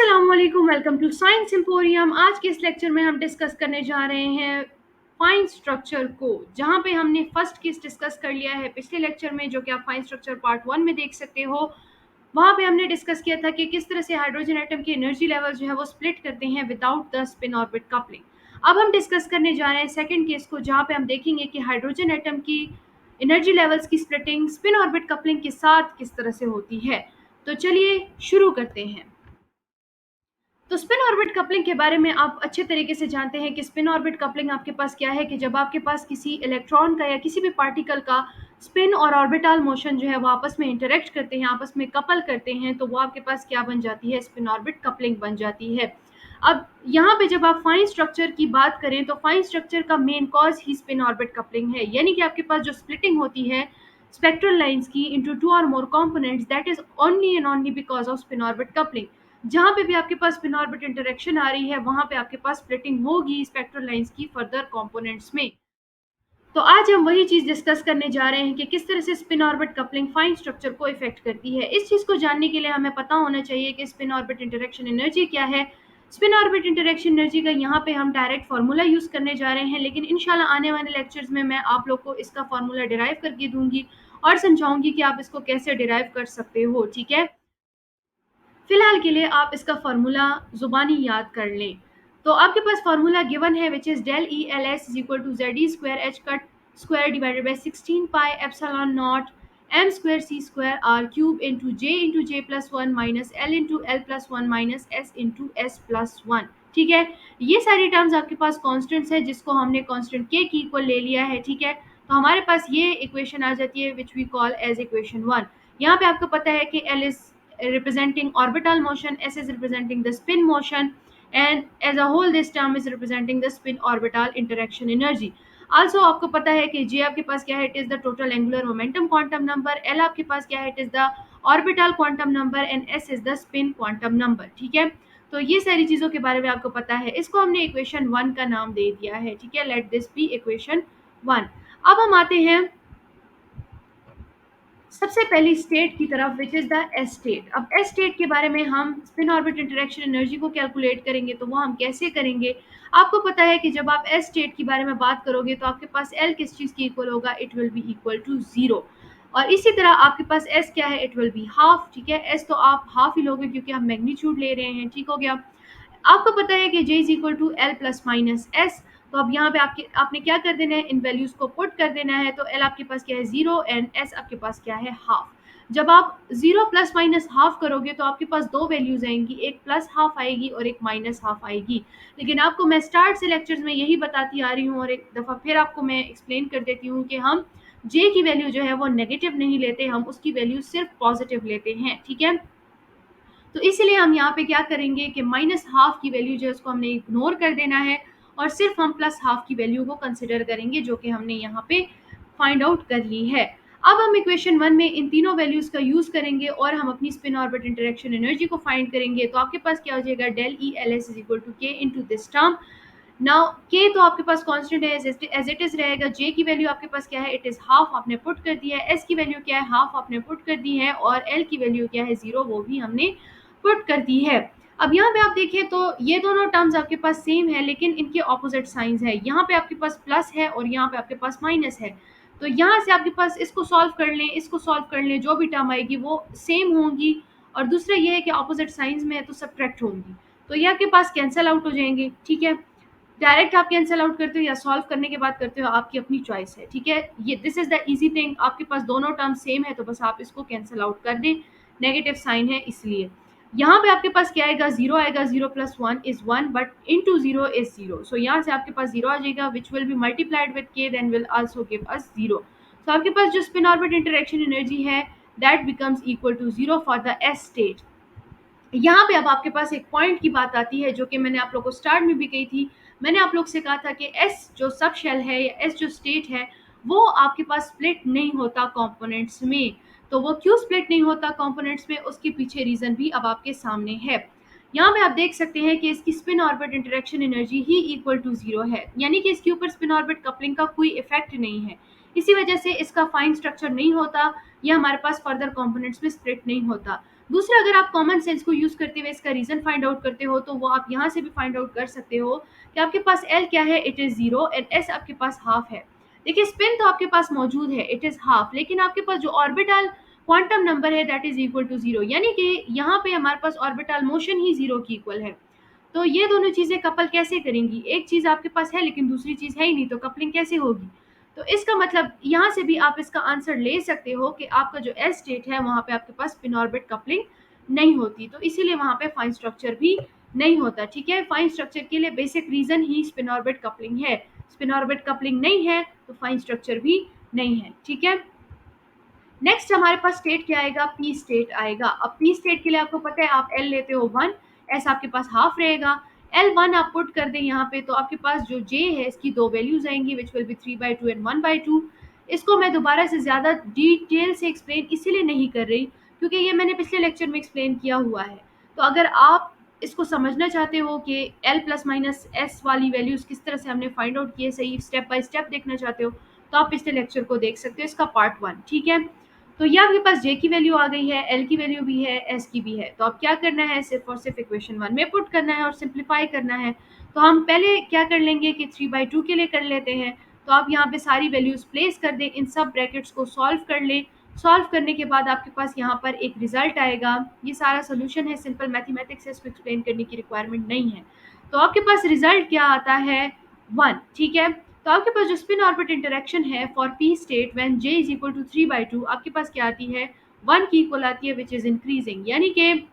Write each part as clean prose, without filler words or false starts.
अस्सलामुअलैकुम, welcome to science emporium. आज के इस लेक्चर में हम डिस्कस करने जा रहे हैं फाइन स्ट्रक्चर को, जहां पे हमने फर्स्ट केस डिस्कस कर लिया है पिछले लेक्चर में, जो कि आप फाइन स्ट्रक्चर पार्ट 1 में देख सकते हो। वहां पे हमने डिस्कस किया था कि किस तरह से हाइड्रोजन एटम की एनर्जी लेवल जो है वो स्प्लिट करते हैं without the spin orbit coupling. अब हम डिस्कस करने जा रहे हैं सेकेंड केस को, जहां पे हम देखेंगे कि हाइड्रोजन एटम की एनर्जी लेवल्स की स्प्लिटिंग स्पिन ऑर्बिट कपलिंग के साथ किस तरह से होती है। तो चलिए शुरू करते हैं। तो स्पिन ऑर्बिट कपलिंग के बारे में आप अच्छे तरीके से जानते हैं कि स्पिन ऑर्बिट कपलिंग आपके पास क्या है, कि जब आपके पास किसी इलेक्ट्रॉन का या किसी भी पार्टिकल का स्पिन और ऑर्बिटल मोशन जो है वो आपस में इंटरेक्ट करते हैं, आपस में कपल करते हैं, तो वो आपके पास क्या बन जाती है, स्पिन ऑर्बिट कपलिंग बन जाती है। अब यहाँ पे जब आप फाइन स्ट्रक्चर की बात करें तो फाइन स्ट्रक्चर का मेन कॉज ही स्पिन ऑर्बिट कपलिंग है, यानी कि आपके पास जो स्प्लिटिंग होती है स्पेक्ट्रल लाइंस की इनटू टू और more components, that is only and only because of spin orbit coupling. जहां पे भी आपके पास स्पिन ऑर्बिट इंटरेक्शन आ रही है, वहां पे आपके पास स्प्लिटिंग होगी स्पेक्ट्रल लाइंस की फर्दर कंपोनेंट्स में। तो आज हम वही चीज डिस्कस करने जा रहे हैं कि किस तरह से spin orbit coupling fine structure को इफेक्ट करती है। इस चीज को जानने के लिए हमें पता होना चाहिए कि स्पिन ऑर्बिट इंटरेक्शन एनर्जी क्या है। स्पिन ऑर्बिट इंटरेक्शन एनर्जी का यहाँ पे हम डायरेक्ट फार्मूला यूज करने जा रहे हैं, लेकिन इंशाल्लाह आने वाले लेक्चर्स में मैं आप लोग को इसका फार्मूला डिराइव करके दूंगी और समझाऊंगी कि आप इसको कैसे डिराइव कर सकते हो। ठीक है, फिलहाल के लिए आप इसका फार्मूला जुबानी याद कर लें। तो आपके पास फार्मूला गिवन है, which is del E L S is equal to Z E square H cut square divided by 16 pi epsilon not M square C square R cube into J plus one minus L into L plus one minus S into S plus one. ठीक है, ये सारी terms आपके पास constants है, जिसको हमने constant के की इक्वल ले लिया है। ठीक है, तो हमारे पास ये इक्वेशन आ जाती है which we call as equation 1। यहाँ पे आपको पता है कि L is representing orbital motion, s is representing the spin motion, and as a whole this term is representing the spin orbital interaction energy. Also आपको पता है कि j आपके पास क्या है, it is the total angular momentum quantum number, l आपके पास क्या है, it is the orbital quantum number, and s is the spin quantum number. ठीक है, तो ये सारी चीजों के बारे में आपको पता है। इसको हमने इक्वेशन 1 का नाम दे दिया है। ठीक है, लेट दिस बी इक्वेशन 1। अब हम आते हैं सबसे पहली स्टेट की तरफ, which is the S state. अब एस स्टेट के बारे में हम स्पिन ऑर्बिट इंटरेक्शन एनर्जी को कैलकुलेट करेंगे, तो वो हम कैसे करेंगे। आपको पता है कि जब आप एस स्टेट के बारे में बात करोगे तो आपके पास एल किस चीज़ की इक्वल होगा, it will be equal to 0। और इसी तरह आपके पास एस क्या है, इट विल बी हाफ। ठीक है, एस तो आप हाफ ही लोगे क्योंकि हम मैग्नीट्यूड ले रहे हैं। ठीक हो गया। आपको पता है कि J is equal to L plus minus S. तो अब यहाँ पे आपने क्या कर देना है, इन वैल्यूज को पुट कर देना है। तो L आपके पास क्या है, 0, एंड S आपके पास क्या है, हाफ। जब आप 0 प्लस माइनस हाफ करोगे तो आपके पास दो वैल्यूज आएंगी, एक प्लस हाफ आएगी और एक माइनस हाफ आएगी। लेकिन आपको मैं स्टार्ट से लेक्चर्स में यही बताती आ रही हूँ, और एक दफ़ा फिर आपको मैं एक्सप्लेन कर देती हूँ कि हम J की वैल्यू जो है वो नेगेटिव नहीं लेते, हम उसकी वैल्यू सिर्फ पॉजिटिव लेते हैं। ठीक है, तो इसलिए हम यहाँ पे क्या करेंगे कि माइनस हाफ की वैल्यू जो है उसको हमने इग्नोर कर देना है, और सिर्फ हम प्लस हाफ की वैल्यू को कंसिडर करेंगे, जो कि हमने यहाँ पे फाइंड आउट कर ली है। अब हम इक्वेशन 1 में इन तीनों वैल्यूज का यूज करेंगे और हम अपनी स्पिन ऑर्बिट इंटरेक्शन एनर्जी को फाइंड करेंगे। तो आपके पास क्या हो जाएगा, del E L S is equal to K into this term. Now K तो आपके पास कांस्टेंट है, एज इट इज रहेगा। जे की वैल्यू आपके पास क्या है, इट इज हाफ, आपने पुट कर दिया है। एस की वैल्यू क्या है, हाफ, आपने पुट कर दी है। और एल की वैल्यू क्या है, 0, वो भी हमने पुट कर दी है। अब यहाँ पे आप देखें तो ये दोनों टर्म्स आपके पास सेम है, लेकिन इनके ऑपोजिट साइंस है। यहाँ पे आपके पास प्लस है और यहाँ पे आपके पास माइनस है। तो यहाँ से आपके पास इसको सॉल्व कर लें, इसको सॉल्व कर लें, जो भी टर्म आएगी वो सेम होंगी। और दूसरा ये है कि ऑपोजिट साइंस में है तो सब्ट्रैक्ट होंगी, तो ये आपके पास कैंसिल आउट हो जाएंगे। ठीक है, डायरेक्ट आप कैंसिल आउट करते हो या सॉल्व करने के बाद करते हो, आपकी अपनी चॉइस है। ठीक है, ये this is the easy thing. आपके पास दोनों टर्म सेम है तो बस आप इसको कैंसिल आउट कर दें, नेगेटिव साइन है इसलिए। यहाँ पे आपके पास क्या आएगा, 0 आएगा। 0 plus 1 is 1, but into 0 is 0। So यहाँ से आपके पास 0 आ जाएगा, which will be multiplied with k, then will also give us 0। So आपके पास जो स्पिन ऑर्बिट इंटरेक्शन एनर्जी है, that becomes equal to 0 for the S state. यहाँ पे अब आपके पास एक पॉइंट की बात आती है, जो कि मैंने आप लोग को स्टार्ट में भी कही थी। मैंने आप लोग से कहा था कि एस जो सब शेल है या एस जो स्टेट है, वो आपके पास स्प्लिट नहीं होता कंपोनेंट्स में। तो वो क्यों स्प्लिट नहीं होता कंपोनेंट्स में, उसके पीछे रीजन भी अब आपके सामने है। यहाँ पे आप देख सकते हैं कि इसकी स्पिन ऑर्बिट इंटरेक्शन एनर्जी ही इक्वल टू 0 है, यानी कि इसके ऊपर स्पिन ऑर्बिट कपलिंग का कोई इफेक्ट नहीं है। इसी वजह से इसका फाइन स्ट्रक्चर नहीं होता, या हमारे पास फर्दर कंपोनेंट्स में स्प्लिट नहीं होता। दूसरा, अगर आप कॉमन सेंस को यूज़ करते हुए इसका रीज़न फाइंड आउट करते हो, तो वो आप यहाँ से भी फाइंड आउट कर सकते हो कि आपके पास L क्या है, इट इज़ 0 एंड S आपके पास हाफ है। देखिए, स्पिन तो आपके पास मौजूद है, इट इज़ हाफ, लेकिन आपके पास जो ऑर्बिटल क्वांटम नंबर है दैट इज़ इक्वल टू 0, यानी कि यहाँ पे हमारे पास ऑर्बिटल मोशन ही 0 की इक्वल है। तो ये दोनों चीज़ें कपल कैसे करेंगी? एक चीज़ आपके पास है लेकिन दूसरी चीज़ है ही नहीं, तो कपलिंग कैसे होगी? तो इसका मतलब यहाँ से भी आप इसका आंसर ले सकते हो कि आपका जो एस स्टेट है वहाँ पे आपके पास स्पिन ऑर्बिट कपलिंग नहीं होती, तो इसीलिए वहाँ पे फाइन स्ट्रक्चर भी नहीं होता। ठीक है, फाइन स्ट्रक्चर के लिए बेसिक रीजन ही स्पिन ऑर्बिट कपलिंग है। स्पिन ऑर्बिट कपलिंग नहीं है तो फाइन स्ट्रक्चर भी नहीं है। ठीक है, नेक्स्ट हमारे पास स्टेट क्या आएगा, पी स्टेट आएगा। अब पी स्टेट के लिए आपको पता है, आप एल लेते हो 1, एस आपके पास हाफ रहेगा। L1 आप पुट कर दें यहाँ पे, तो आपके पास जो J है इसकी दो वैल्यूज आएंगी विच विल बी 3/2 एंड 1/2। इसको मैं दोबारा से ज़्यादा डिटेल से एक्सप्लेन इसीलिए नहीं कर रही क्योंकि ये मैंने पिछले लेक्चर में एक्सप्लेन किया हुआ है। तो अगर आप इसको समझना चाहते हो कि L प्लस माइनस एस वाली वैल्यूज किस तरह से हमने फाइंड आउट किए, सही स्टेप बाय स्टेप देखना चाहते हो, तो आप पिछले लेक्चर को देख सकते हो, इसका पार्ट 1। ठीक है, तो ये आपके पास J की वैल्यू आ गई है, L की वैल्यू भी है, S की भी है। तो अब क्या करना है, सिर्फ और सिर्फ इक्वेशन 1 में पुट करना है और सिंप्लीफाई करना है। तो हम पहले क्या कर लेंगे कि 3/2 के लिए कर लेते हैं। तो आप यहाँ पे सारी वैल्यूज प्लेस कर दें, इन सब ब्रैकेट्स को सॉल्व कर लें। सॉल्व करने के बाद आपके पास यहाँ पर एक रिजल्ट आएगा। ये सारा सोल्यूशन है, सिंपल मैथमेटिक्स है, इसको एक्सप्लेन करने की रिक्वायरमेंट नहीं है। तो आपके पास रिजल्ट क्या आता है, 1। ठीक है, तो आपके पास जो स्पिन ऑर्बिट इंटरेक्शन है for P state when J is equal to 3/2, आपके पास क्या आती है, 1 की इक्वल आती है, विच इज इंक्रीजिंग, यानी कि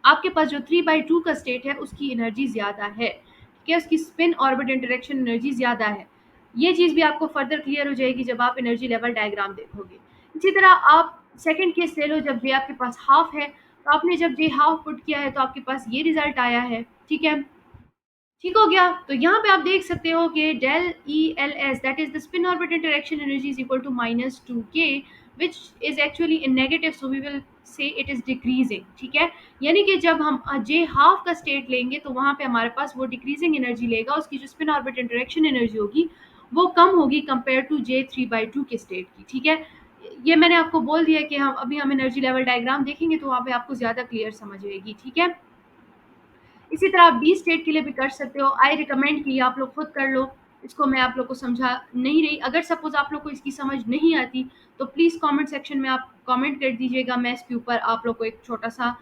आपके पास जो 3/2 का स्टेट है उसकी एनर्जी ज़्यादा है। ठीक है, उसकी स्पिन ऑर्बिट इंटरेक्शन एनर्जी ज़्यादा है। ये चीज़ भी आपको फर्दर क्लियर हो जाएगी जब आप एनर्जी लेवल डायग्राम देखोगे। इसी तरह आप सेकेंड केस ले लो, जब जे आपके पास हाफ है, तो आपने जब जे हाफ पुट किया है तो आपके पास ये रिजल्ट आया है। ठीक है, ठीक हो गया। तो यहाँ पे आप देख सकते हो कि del E L S that is the spin orbit interaction energy is equal to -2k which is actually in negative, so we will say it is decreasing. ठीक है, यानी कि जब हम जे हाफ का स्टेट लेंगे तो वहाँ पे हमारे पास वो डिक्रीजिंग एनर्जी लेगा, उसकी जो स्पिन ऑर्बिट इंटरेक्शन एनर्जी होगी वो कम होगी कंपेयर टू J 3/2 के स्टेट की। ठीक है, ये मैंने आपको बोल दिया कि हम एनर्जी लेवल डायग्राम देखेंगे तो वहाँ पे आपको ज़्यादा क्लियर समझ आएगी। ठीक है, इसी तरह आप बी स्टेट के लिए भी कर सकते हो। आई रिकमेंड कि आप लोग खुद कर लो, इसको मैं आप लोग को समझा नहीं रही। अगर सपोज आप लोग को इसकी समझ नहीं आती तो प्लीज़ कमेंट सेक्शन में आप कमेंट कर दीजिएगा, मैं इसके ऊपर आप लोग को एक छोटा सा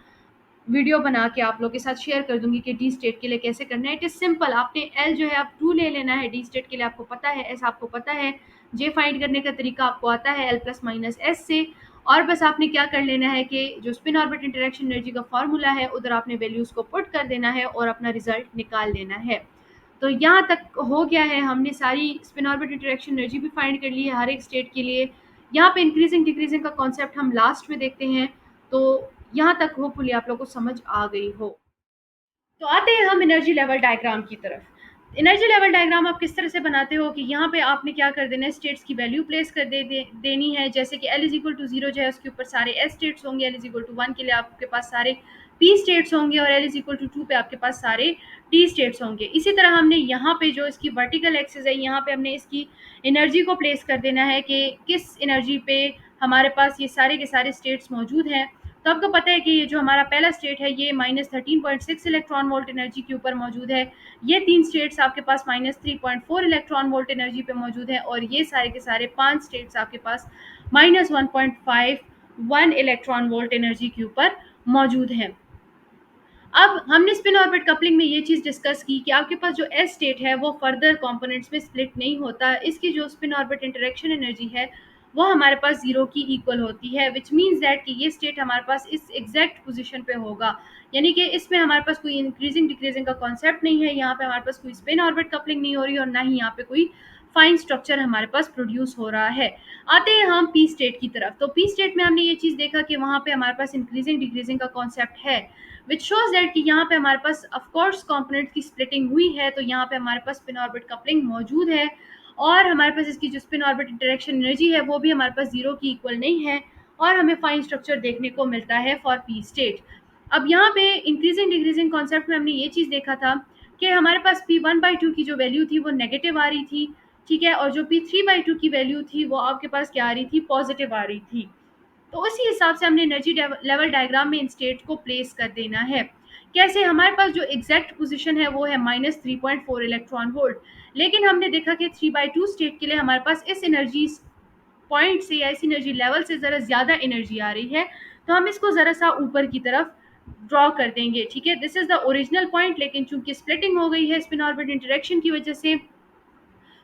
वीडियो बना के आप लोग के साथ शेयर कर दूंगी कि डी स्टेट के लिए कैसे करना है। इट इज सिंपल, आपने एल जो है आप 2 ले लेना है, डी स्टेट के लिए आपको पता है, एस आपको पता है, जे फाइंड करने का तरीका आपको आता है एल प्लस माइनस एस से। और बस आपने क्या कर लेना है कि जो स्पिन ऑर्बिट इंटरेक्शन एनर्जी का फॉर्मूला है उधर आपने वैल्यूज को पुट कर देना है और अपना रिजल्ट निकाल लेना है। तो यहाँ तक हो गया है, हमने सारी स्पिन ऑर्बिट इंटरेक्शन एनर्जी भी फाइंड कर ली है हर एक स्टेट के लिए। यहाँ पे इंक्रीजिंग डिक्रीजिंग का कॉन्सेप्ट हम लास्ट में देखते हैं। तो यहाँ तक होपफुली आप लोग को समझ आ गई हो। तो आते हैं हम एनर्जी लेवल डायग्राम की तरफ। एनर्जी लेवल डायग्राम आप किस तरह से बनाते हो कि यहाँ पे आपने क्या कर देना है, स्टेट्स की वैल्यू प्लेस कर देनी है। जैसे कि L इज इक्वल टू 0 जो है उसके ऊपर सारे एस स्टेट्स होंगे, L इज इक्वल टू 1 के लिए आपके पास सारे पी स्टेट्स होंगे और L इज इक्वल टू 2 पे आपके पास सारे टी स्टेट्स होंगे। इसी तरह हमने यहाँ पे जो इसकी वर्टिकल एक्सिस है यहाँ पे हमने इसकी एनर्जी को प्लेस कर देना है कि किस एनर्जी पे हमारे पास ये सारे के सारे स्टेट्स मौजूद हैं। तो आपको पता है कि ये जो हमारा पहला स्टेट है ये -13.6 इलेक्ट्रॉन वोल्ट एनर्जी के ऊपर मौजूद है। ये 3 स्टेट्स आपके पास -3.4 इलेक्ट्रॉन वोल्ट एनर्जी पे मौजूद है और ये सारे के सारे 5 स्टेट्स आपके पास -1.51 इलेक्ट्रॉन वोल्ट एनर्जी के ऊपर मौजूद हैं। अब हमने स्पिन ऑर्बिट कपलिंग में ये चीज़ डिस्कस की कि आपके पास जो एस स्टेट है वो फर्दर कंपोनेंट्स में स्प्लिट नहीं होता। इसकी जो स्पिन ऑर्बिट इंटरेक्शन एनर्जी है वो हमारे पास 0 की इक्वल होती है, विच मीन्स दैट कि ये स्टेट हमारे पास इस एग्जैक्ट पोजीशन पे होगा। यानी कि इसमें हमारे पास कोई इंक्रीजिंग डिक्रीजिंग का कॉन्सेप्ट नहीं है, यहाँ पे हमारे पास कोई स्पिन ऑर्बिट कपलिंग नहीं हो रही और ना ही यहाँ पे कोई फाइन स्ट्रक्चर हमारे पास प्रोड्यूस हो रहा है। आते हैं हम पी स्टेट की तरफ। तो पी स्टेट में हमने ये चीज़ देखा कि वहाँ पे हमारे पास इंक्रीजिंग डिक्रीजिंग का कॉन्सेप्ट है, विच शोज दैट कि यहाँ पे हमारे पास ऑफ कोर्स कंपोनेंट की स्प्लिटिंग हुई है, तो यहाँ पे हमारे पास स्पिन ऑर्बिट कपलिंग मौजूद है और हमारे पास इसकी जो स्पिन ऑर्बिट इंटरेक्शन एनर्जी है वो भी हमारे पास 0 की इक्वल नहीं है और हमें फाइन स्ट्रक्चर देखने को मिलता है फॉर पी स्टेट। अब यहाँ पे इंक्रीजिंग डिक्रीजिंग कॉन्सेप्ट में हमने ये चीज़ देखा था कि हमारे पास P1/2 की जो वैल्यू थी वो नेगेटिव आ रही थी। ठीक है, और जो P3/2 की वैल्यू थी वो आपके पास क्या आ रही थी, पॉजिटिव आ रही थी। तो उसी हिसाब से हमने एनर्जी लेवल डायग्राम में इन स्टेट को प्लेस कर देना है। कैसे? हमारे पास जो एग्जैक्ट पोजीशन है वो है -3.4 इलेक्ट्रॉन वोल्ट, लेकिन हमने देखा कि 3/2 स्टेट के लिए हमारे पास इस एनर्जी पॉइंट से या इस एनर्जी लेवल से ज़रा ज़्यादा एनर्जी आ रही है, तो हम इसको ज़रा सा ऊपर की तरफ ड्रॉ कर देंगे। ठीक है, this is the original point, लेकिन चूंकि स्प्लिटिंग हो गई है स्पिन ऑर्बिट इंटरेक्शन की वजह से,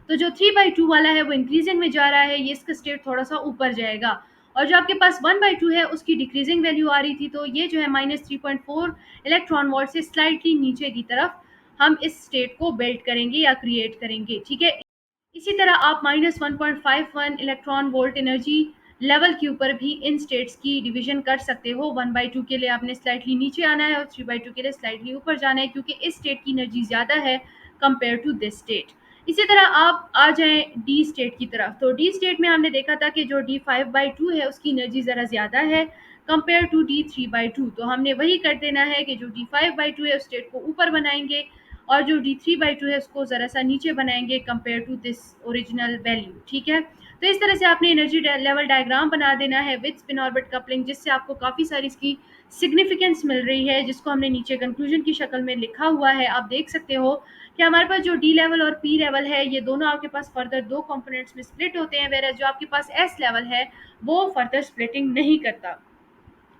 तो जो 3/2 वाला है वो इंक्रीजिंग में जा रहा है, ये इसका स्टेट थोड़ा सा ऊपर जाएगा। और जो आपके पास 1/2 है उसकी डिक्रीजिंग वैल्यू आ रही थी, तो ये जो है -3.4 इलेक्ट्रॉन वोल्ट से स्लाइटली नीचे की तरफ हम इस स्टेट को बिल्ड करेंगे या क्रिएट करेंगे। ठीक है, इसी तरह आप -1.51 इलेक्ट्रॉन वोल्ट एनर्जी लेवल के ऊपर भी इन स्टेट्स की डिवीजन कर सकते हो। 1/2 के लिए आपने स्लाइटली नीचे आना है और 3/2 के लिए स्लाइटली ऊपर जाना है, क्योंकि इस स्टेट की एनर्जी ज़्यादा है कंपेयर टू दिस स्टेट। इसी तरह आप आ जाएं डी स्टेट की तरफ, तो डी स्टेट में हमने देखा था कि जो D5/2 है उसकी एनर्जी ज़रा ज़्यादा है कंपेयर टू D3/2, तो हमने वही कर देना है कि जो D5/2 है उस स्टेट को ऊपर बनाएंगे और जो D3/2 है उसको ज़रा सा नीचे बनाएंगे compare to this original value. ठीक है, तो इस तरह से आपने एनर्जी लेवल डायग्राम बना देना है विद स्पिन ऑर्बिट कपलिंग, जिससे आपको काफ़ी सारी इसकी सिग्निफिकेंस मिल रही है, जिसको हमने नीचे कंक्लूजन की शक्ल में लिखा हुआ है। आप देख सकते हो कि हमारे पास जो डी लेवल और पी लेवल है ये दोनों आपके पास फर्दर दो कंपोनेंट्स में स्प्लिट होते हैं, वेयर जो आपके पास एस लेवल है वो फर्दर स्प्लिटिंग नहीं करता।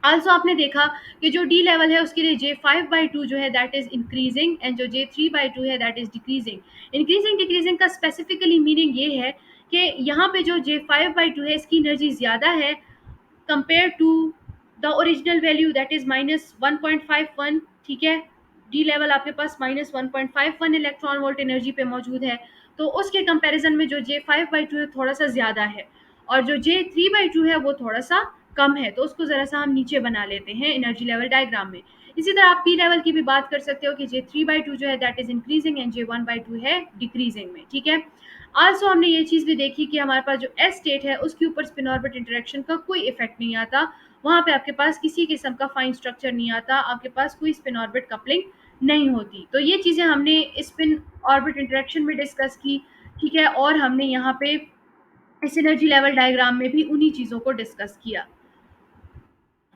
आल्सो आपने देखा कि जो डी लेवल है उसके लिए J5/2 जो है दैट इज इंक्रीजिंग, एंड जो J3/2 है that is decreasing. Increasing decreasing का स्पेसिफिकली मीनिंग ये है कि यहाँ पे जो J5/2 है इसकी एनर्जी ज़्यादा है compare to the original value that is -1.51। ठीक है, डी लेवल आपके पास -1.51 इलेक्ट्रॉन वोल्ट एनर्जी पे मौजूद है, तो उसके कंपैरिजन में जो J5/2 है थोड़ा सा ज़्यादा है, और जो J3/2 है वो थोड़ा सा कम है, तो उसको ज़रा सा हम नीचे बना लेते हैं एनर्जी लेवल डायग्राम में। इसी तरह आप पी लेवल की भी बात कर सकते हो कि J3/2 जो है that is increasing and J1/2 है डिक्रीजिंग में। ठीक है, आल्सो हमने ये चीज़ भी देखी कि हमारे पास जो एस स्टेट है उसके ऊपर स्पिन ऑर्बिट इंटरेक्शन का कोई इफेक्ट नहीं आता, वहाँ पे आपके पास किसी किस्म का फाइन स्ट्रक्चर नहीं आता, आपके पास कोई स्पिन ऑर्बिट कपलिंग नहीं होती। तो ये चीज़ें हमने स्पिन ऑर्बिट इंटरेक्शन में डिस्कस की। ठीक है, और हमने यहाँ पे इस एनर्जी लेवल डायग्राम में भी उन्हीं चीज़ों को डिस्कस किया।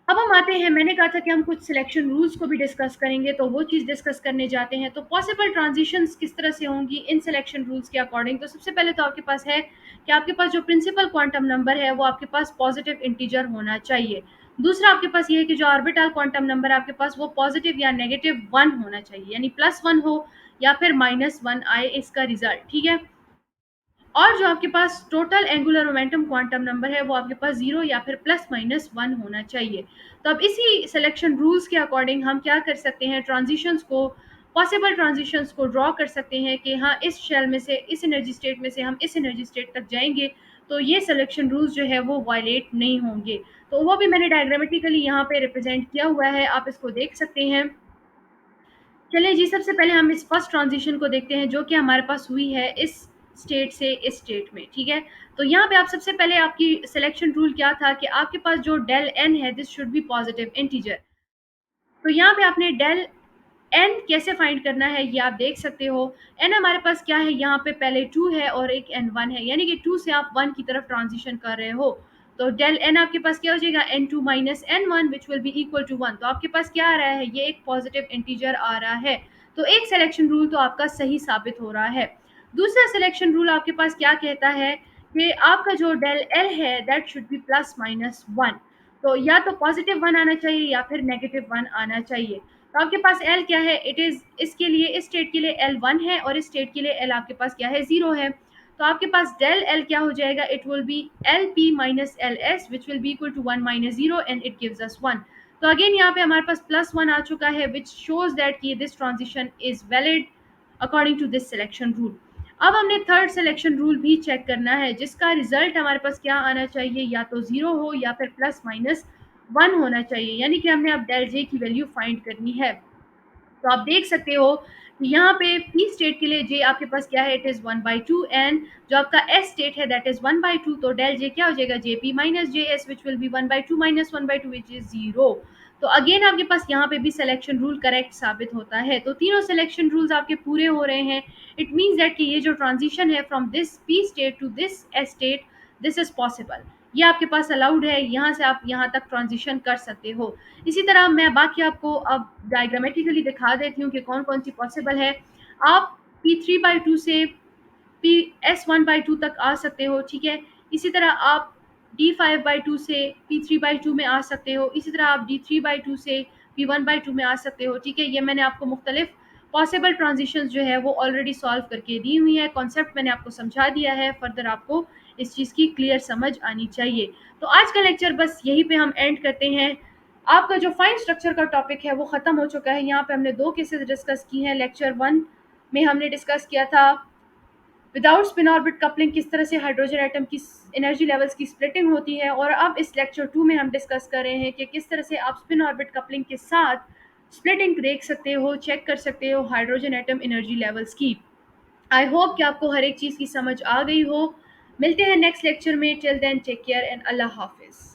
अब हम आते हैं, मैंने कहा था कि हम कुछ सिलेक्शन रूल्स को भी डिस्कस करेंगे, तो वो चीज़ डिस्कस करने जाते हैं। तो पॉसिबल ट्रांजिशंस किस तरह से होंगी इन सिलेक्शन रूल्स के अकॉर्डिंग। तो सबसे पहले तो आपके पास है कि आपके पास जो प्रिंसिपल क्वांटम नंबर है वो आपके पास पॉजिटिव इंटीजर होना चाहिए। दूसरा आपके पास ये है कि जो ऑर्बिटल क्वांटम नंबर आपके पास वो पॉजिटिव या नेगेटिव 1 होना चाहिए, यानी +1 हो या फिर -1 आए इसका रिजल्ट। ठीक है, और जो आपके पास total angular momentum quantum number है वो आपके पास 0 या फिर +-1 होना चाहिए। तो अब इसी सिलेक्शन रूल्स के अकॉर्डिंग हम क्या कर सकते हैं, ट्रांजिशंस को, पॉसिबल ट्रांजिशंस को ड्रॉ कर सकते हैं कि हाँ इस शेल में से, इस एनर्जी स्टेट में से हम इस एनर्जी स्टेट तक जाएंगे, तो ये सिलेक्शन रूल्स जो है वो वायलेट नहीं होंगे। तो वो भी मैंने डायग्रामेटिकली यहाँ पे रिप्रेजेंट किया हुआ है, आप इसको देख सकते हैं। चलिए जी, सबसे पहले हम इस फर्स्ट ट्रांजिशन को देखते हैं जो कि हमारे पास हुई है इस स्टेट से इस स्टेट में। ठीक है, तो यहाँ पे आप सबसे पहले, आपकी सिलेक्शन रूल क्या था कि आपके पास जो डेल एन है this should be positive integer. तो यहाँ पे आपने डेल एन कैसे फाइंड करना है ये आप देख सकते हो। एन हमारे पास क्या है, यहाँ पे पहले 2 है और एक एन 1 है, यानी कि 2 से आप 1 की तरफ ट्रांजिशन कर रहे हो। तो डेल एन आपके पास क्या हो जाएगा, n2 minus n1 which will be equal to 1। तो आपके पास क्या आ रहा है, ये एक पॉजिटिव इंटीजर आ रहा है। तो एक सिलेक्शन रूल तो आपका सही साबित हो रहा है। दूसरा सिलेक्शन रूल आपके पास क्या कहता है कि आपका जो डेल एल है दैट शुड बी +-1। तो या तो +1 आना चाहिए या फिर -1 आना चाहिए। तो आपके पास एल क्या है, इट इज, इसके लिए, इस स्टेट के लिए एल 1 है और इस स्टेट के लिए एल आपके पास क्या है, 0 है। तो आपके पास डेल एल क्या हो जाएगा, it will be L P minus L S which will be equal to 1 minus 0 and it gives us 1। तो अगेन यहाँ पे हमारे पास +1 आ चुका है विच शोज दैट कि this transition is valid according to this selection rule. अब हमने थर्ड सिलेक्शन रूल भी चेक करना है, जिसका रिजल्ट हमारे पास क्या आना चाहिए, या तो 0 हो या फिर +-1 होना चाहिए, यानी कि हमने अब डेल जे की वैल्यू फाइंड करनी है। तो आप देख सकते हो कि यहाँ पे पी स्टेट के लिए जे आपके पास क्या है, इट इज़ 1/2, एंड जो आपका एस स्टेट है दैट इज़ 1/2। तो डेल जे क्या हो जाएगा, J P minus J S which will B 1/2 minus 1/2 which is 0। तो अगेन आपके पास यहाँ पे भी सिलेक्शन रूल करेक्ट साबित होता है। तो तीनों सिलेक्शन रूल्स आपके पूरे हो रहे हैं। इट मीन्स दैट कि ये जो ट्रांजिशन है from this P state to this S state, this is possible. ये आपके पास अलाउड है, यहाँ से आप यहाँ तक ट्रांजिशन कर सकते हो। इसी तरह मैं बाकी आपको अब डायग्रामेटिकली दिखा देती हूँ कि कौन कौन सी पॉसिबल है। आप P3/2 से पी S1/2 तक आ सकते हो, ठीक है। इसी तरह आप D5/2 से P3/2 में आ सकते हो। इसी तरह आप D3/2 से P1/2 में आ सकते हो, ठीक है। ये मैंने आपको मुख्तलिफ पॉसिबल ट्रांजिशन जो है वो ऑलरेडी सॉल्व करके दी हुई है। कॉन्सेप्ट मैंने आपको समझा दिया है, फर्दर आपको इस चीज़ की क्लियर समझ आनी चाहिए। तो आज का लेक्चर बस यहीं पे हम एंड करते हैं। आपका जो फाइन स्ट्रक्चर का टॉपिक है वो ख़त्म हो चुका है। यहाँ पे हमने दो केसेस डिस्कस की हैं। लेक्चर वन में हमने डिस्कस किया था विदाउट स्पिन ऑर्बिट कपलिंग किस तरह से हाइड्रोजन एटम की एनर्जी लेवल्स की स्प्लिटिंग होती है, और अब इस लेक्चर टू में हम डिस्कस कर रहे हैं कि किस तरह से आप स्पिन ऑर्बिट कपलिंग के साथ स्प्लिटिंग देख सकते हो, चेक कर सकते हो हाइड्रोजन एटम एनर्जी लेवल्स की। आई होप कि आपको हर एक चीज़ की समझ आ गई हो। मिलते हैं नेक्स्ट लेक्चर में। Till then take care and अल्लाह हाफिज़।